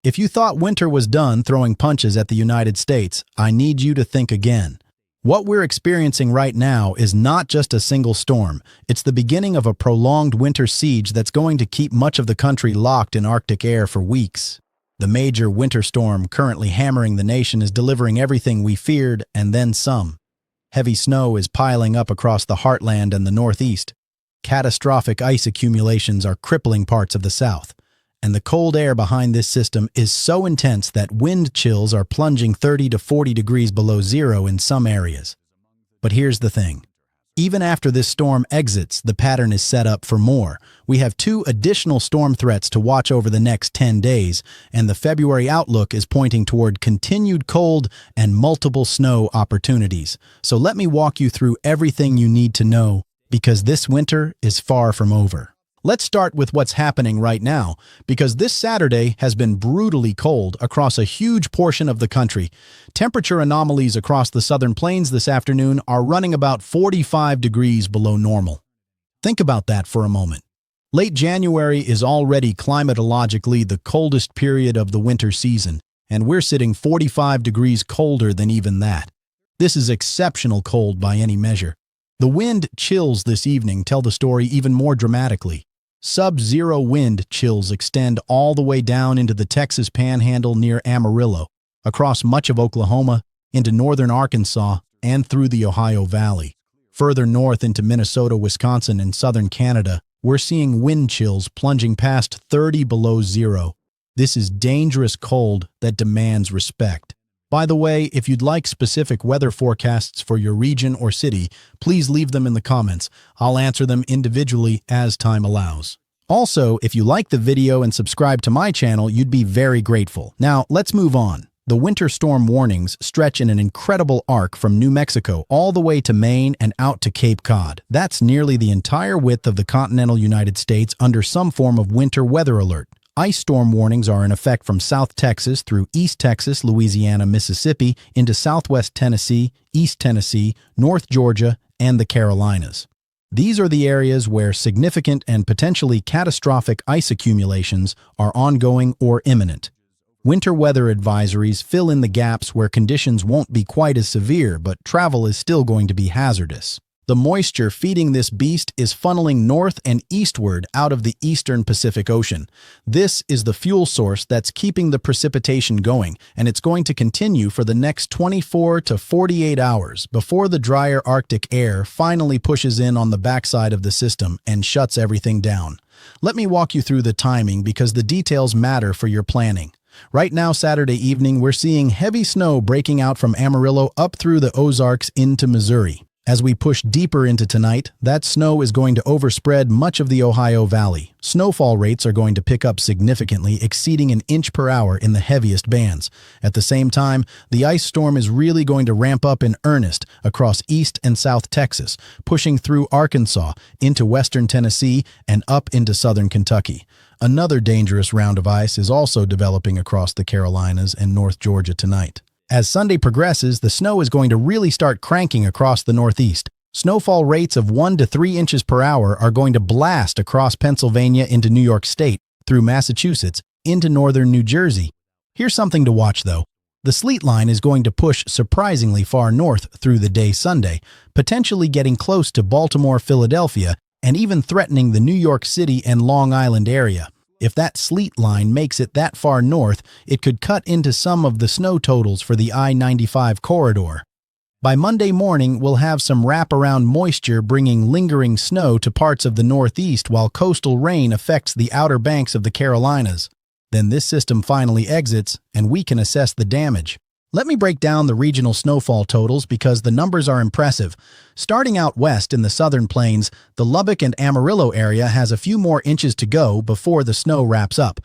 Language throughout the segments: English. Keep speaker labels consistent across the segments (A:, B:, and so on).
A: If you thought winter was done throwing punches at the United States, I need you to think again. What we're experiencing right now is not just a single storm. It's the beginning of a prolonged winter siege that's going to keep much of the country locked in Arctic air for weeks. The major winter storm currently hammering the nation is delivering everything we feared and then some. Heavy snow is piling up across the heartland and the Northeast. Catastrophic ice accumulations are crippling parts of the South. And the cold air behind this system is so intense that wind chills are plunging 30 to 40 degrees below zero in some areas. But here's the thing. Even after this storm exits, the pattern is set up for more. We have 2 additional storm threats to watch over the next 10 days, and the February outlook is pointing toward continued cold and multiple snow opportunities. So let me walk you through everything you need to know, because this winter is far from over. Let's start with what's happening right now, because this Saturday has been brutally cold across a huge portion of the country. Temperature anomalies across the southern plains this afternoon are running about 45 degrees below normal. Think about that for a moment. Late January is already climatologically the coldest period of the winter season, and we're sitting 45 degrees colder than even that. This is exceptional cold by any measure. The wind chills this evening tell the story even more dramatically. Sub-zero wind chills extend all the way down into the Texas Panhandle near Amarillo, across much of Oklahoma, into northern Arkansas, and through the Ohio Valley. Further north into Minnesota, Wisconsin, and southern Canada, we're seeing wind chills plunging past 30 below zero. This is dangerous cold that demands respect. By the way, if you'd like specific weather forecasts for your region or city, please leave them in the comments. I'll answer them individually as time allows. Also, if you like the video and subscribe to my channel, you'd be very grateful. Now, let's move on. The winter storm warnings stretch in an incredible arc from New Mexico all the way to Maine and out to Cape Cod. That's nearly the entire width of the continental United States under some form of winter weather alert. Ice storm warnings are in effect from South Texas through East Texas, Louisiana, Mississippi, into Southwest Tennessee, East Tennessee, North Georgia, and the Carolinas. These are the areas where significant and potentially catastrophic ice accumulations are ongoing or imminent. Winter weather advisories fill in the gaps where conditions won't be quite as severe, but travel is still going to be hazardous. The moisture feeding this beast is funneling north and eastward out of the eastern Pacific Ocean. This is the fuel source that's keeping the precipitation going, and it's going to continue for the next 24 to 48 hours before the drier Arctic air finally pushes in on the backside of the system and shuts everything down. Let me walk you through the timing because the details matter for your planning. Right now, Saturday evening, we're seeing heavy snow breaking out from Amarillo up through the Ozarks into Missouri. As we push deeper into tonight, that snow is going to overspread much of the Ohio Valley. Snowfall rates are going to pick up significantly, exceeding an inch per hour in the heaviest bands. At the same time, the ice storm is really going to ramp up in earnest across East and South Texas, pushing through Arkansas, into western Tennessee, and up into southern Kentucky. Another dangerous round of ice is also developing across the Carolinas and North Georgia tonight. As Sunday progresses, the snow is going to really start cranking across the Northeast. Snowfall rates of 1 to 3 inches per hour are going to blast across Pennsylvania into New York State, through Massachusetts, into northern New Jersey. Here's something to watch, though. The sleet line is going to push surprisingly far north through the day Sunday, potentially getting close to Baltimore, Philadelphia, and even threatening the New York City and Long Island area. If that sleet line makes it that far north, it could cut into some of the snow totals for the I-95 corridor. By Monday morning, we'll have some wraparound moisture bringing lingering snow to parts of the Northeast while coastal rain affects the outer banks of the Carolinas. Then this system finally exits, and we can assess the damage. Let me break down the regional snowfall totals because the numbers are impressive. Starting out west in the southern plains, the Lubbock and Amarillo area has a few more inches to go before the snow wraps up.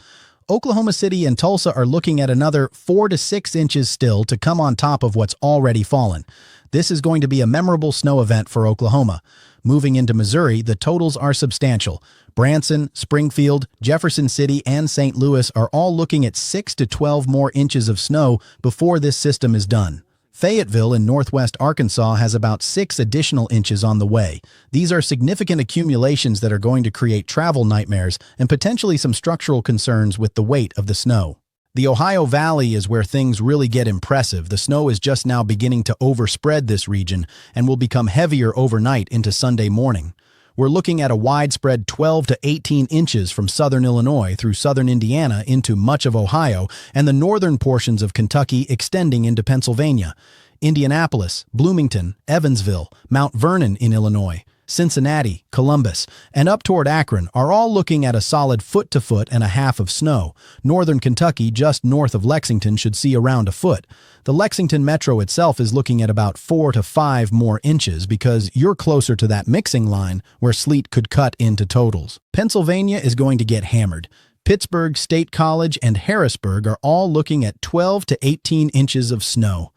A: Oklahoma City and Tulsa are looking at another 4 to 6 inches still to come on top of what's already fallen. This is going to be a memorable snow event for Oklahoma. Moving into Missouri, the totals are substantial. Branson, Springfield, Jefferson City, and St. Louis are all looking at 6 to 12 more inches of snow before this system is done. Fayetteville in northwest Arkansas has about 6 additional inches on the way. These are significant accumulations that are going to create travel nightmares and potentially some structural concerns with the weight of the snow. The Ohio Valley is where things really get impressive. The snow is just now beginning to overspread this region and will become heavier overnight into Sunday morning. We're looking at a widespread 12 to 18 inches from southern Illinois through southern Indiana into much of Ohio and the northern portions of Kentucky extending into Pennsylvania. Indianapolis, Bloomington, Evansville, Mount Vernon in Illinois, Cincinnati, Columbus, and up toward Akron are all looking at a solid foot to foot and a half of snow. Northern Kentucky, just north of Lexington, should see around a foot. The Lexington metro itself is looking at about 4 to 5 more inches because you're closer to that mixing line where sleet could cut into totals. Pennsylvania is going to get hammered. Pittsburgh, State College, and Harrisburg are all looking at 12 to 18 inches of snow.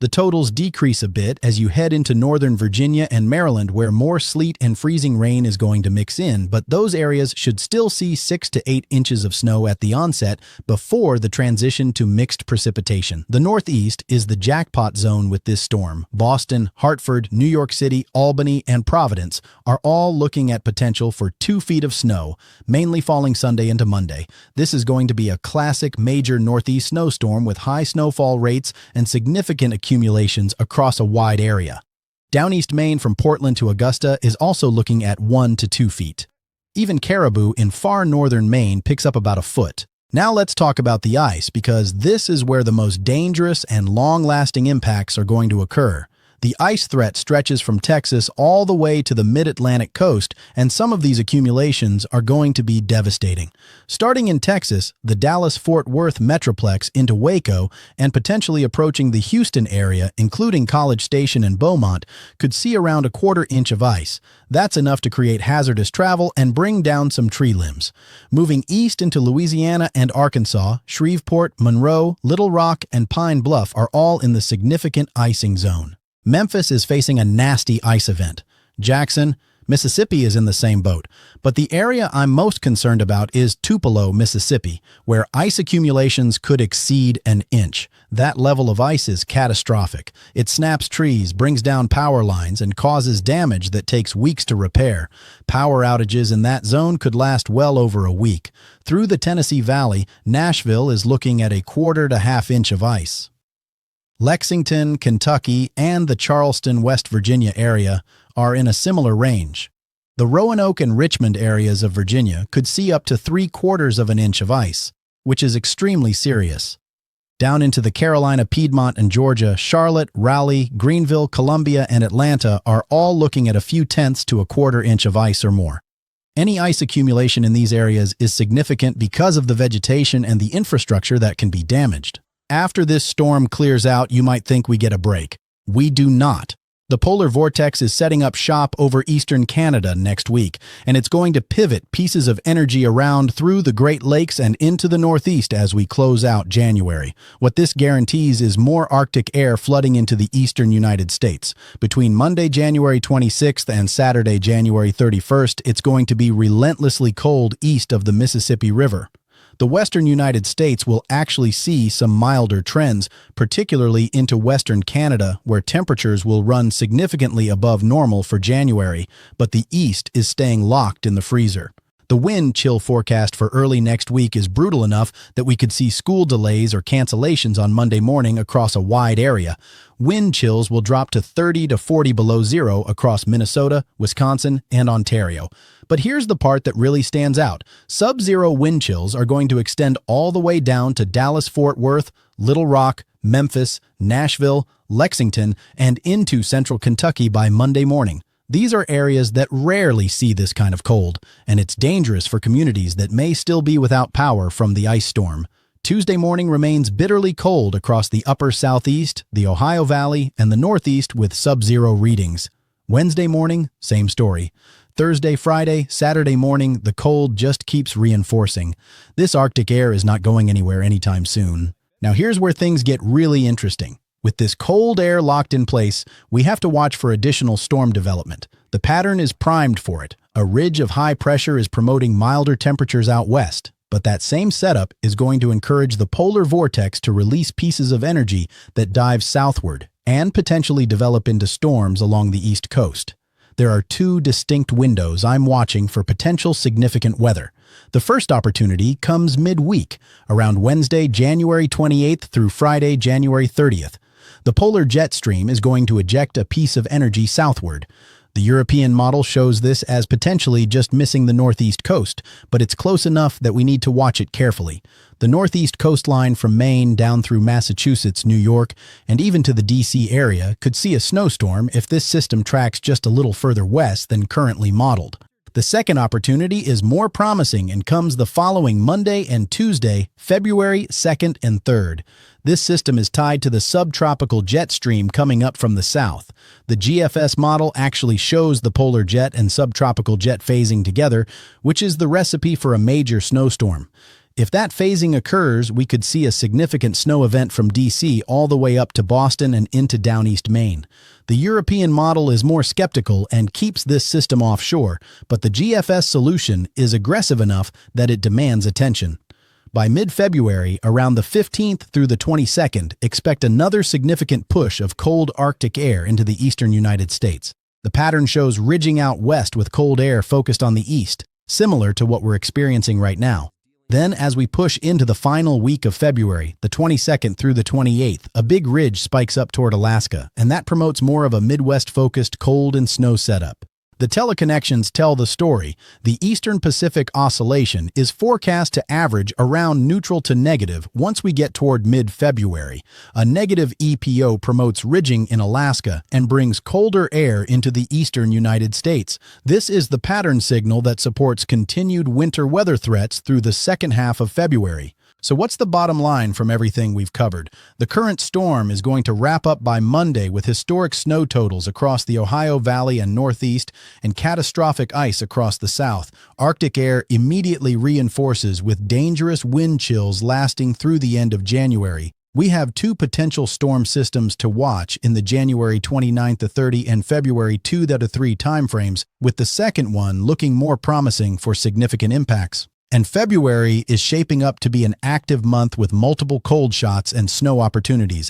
A: The totals decrease a bit as you head into northern Virginia and Maryland, where more sleet and freezing rain is going to mix in, but those areas should still see 6 to 8 inches of snow at the onset before the transition to mixed precipitation. The Northeast is the jackpot zone with this storm. Boston, Hartford, New York City, Albany, and Providence are all looking at potential for 2 feet of snow, mainly falling Sunday into Monday. This is going to be a classic major Northeast snowstorm with high snowfall rates and significant accumulations across a wide area. Down East Maine from Portland to Augusta is also looking at 1 to 2 feet. Even Caribou in far northern Maine picks up about a foot. Now let's talk about the ice, because this is where the most dangerous and long-lasting impacts are going to occur. The ice threat stretches from Texas all the way to the mid-Atlantic coast, and some of these accumulations are going to be devastating. Starting in Texas, the Dallas-Fort Worth metroplex into Waco, and potentially approaching the Houston area, including College Station and Beaumont, could see around a 1/4 inch of ice. That's enough to create hazardous travel and bring down some tree limbs. Moving east into Louisiana and Arkansas, Shreveport, Monroe, Little Rock, and Pine Bluff are all in the significant icing zone. Memphis is facing a nasty ice event. Jackson, Mississippi is in the same boat, but the area I'm most concerned about is Tupelo, Mississippi, where ice accumulations could exceed an inch. That level of ice is catastrophic. It snaps trees, brings down power lines, and causes damage that takes weeks to repair. Power outages in that zone could last well over a week. Through the Tennessee Valley, Nashville is looking at a 1/4 to 1/2 inch of ice. Lexington, Kentucky, and the Charleston, West Virginia area are in a similar range. The Roanoke and Richmond areas of Virginia could see up to 3/4 of an inch of ice, which is extremely serious. Down into the Carolina, Piedmont, and Georgia, Charlotte, Raleigh, Greenville, Columbia, and Atlanta are all looking at a few tenths to a 1/4 inch of ice or more. Any ice accumulation in these areas is significant because of the vegetation and the infrastructure that can be damaged. After this storm clears out, you might think we get a break. We do not. The polar vortex is setting up shop over eastern Canada next week, and it's going to pivot pieces of energy around through the Great Lakes and into the Northeast as we close out January. What this guarantees is more Arctic air flooding into the eastern United States. Between Monday, January 26th and Saturday, January 31st, it's going to be relentlessly cold east of the Mississippi River. The western United States will actually see some milder trends, particularly into western Canada, where temperatures will run significantly above normal for January, but the east is staying locked in the freezer. The wind chill forecast for early next week is brutal enough that we could see school delays or cancellations on Monday morning across a wide area. Wind chills will drop to 30 to 40 below zero across Minnesota, Wisconsin, and Ontario. But here's the part that really stands out. Sub-zero wind chills are going to extend all the way down to Dallas-Fort Worth, Little Rock, Memphis, Nashville, Lexington, and into central Kentucky by Monday morning. These are areas that rarely see this kind of cold, and it's dangerous for communities that may still be without power from the ice storm. Tuesday morning remains bitterly cold across the upper southeast, the Ohio Valley, and the Northeast with sub-zero readings. Wednesday morning, same story. Thursday, Friday, Saturday morning, the cold just keeps reinforcing. This Arctic air is not going anywhere anytime soon. Now here's where things get really interesting. With this cold air locked in place, we have to watch for additional storm development. The pattern is primed for it. A ridge of high pressure is promoting milder temperatures out west, but that same setup is going to encourage the polar vortex to release pieces of energy that dive southward and potentially develop into storms along the east coast. There are two distinct windows I'm watching for potential significant weather. The first opportunity comes midweek, around Wednesday, January 28th through Friday, January 30th. The polar jet stream is going to eject a piece of energy southward. The European model shows this as potentially just missing the northeast coast, but it's close enough that we need to watch it carefully. The northeast coastline from Maine down through Massachusetts, New York, and even to the D.C. area could see a snowstorm if this system tracks just a little further west than currently modeled. The second opportunity is more promising and comes the following Monday and Tuesday, February 2nd and 3rd. This system is tied to the subtropical jet stream coming up from the south. The GFS model actually shows the polar jet and subtropical jet phasing together, which is the recipe for a major snowstorm. If that phasing occurs, we could see a significant snow event from D.C. all the way up to Boston and into downeast Maine. The European model is more skeptical and keeps this system offshore, but the GFS solution is aggressive enough that it demands attention. By mid-February, around the 15th through the 22nd, expect another significant push of cold Arctic air into the eastern United States. The pattern shows ridging out west with cold air focused on the east, similar to what we're experiencing right now. Then, as we push into the final week of February, the 22nd through the 28th, a big ridge spikes up toward Alaska, and that promotes more of a Midwest-focused cold and snow setup. The teleconnections tell the story. The Eastern Pacific Oscillation is forecast to average around neutral to negative once we get toward mid-February. A negative EPO promotes ridging in Alaska and brings colder air into the eastern United States. This is the pattern signal that supports continued winter weather threats through the second half of February. So what's the bottom line from everything we've covered? The current storm is going to wrap up by Monday with historic snow totals across the Ohio Valley and Northeast and catastrophic ice across the South. Arctic air immediately reinforces with dangerous wind chills lasting through the end of January. We have two potential storm systems to watch in the January 29th to 30 and February 2 to 3 timeframes, with the second one looking more promising for significant impacts. And February is shaping up to be an active month with multiple cold shots and snow opportunities,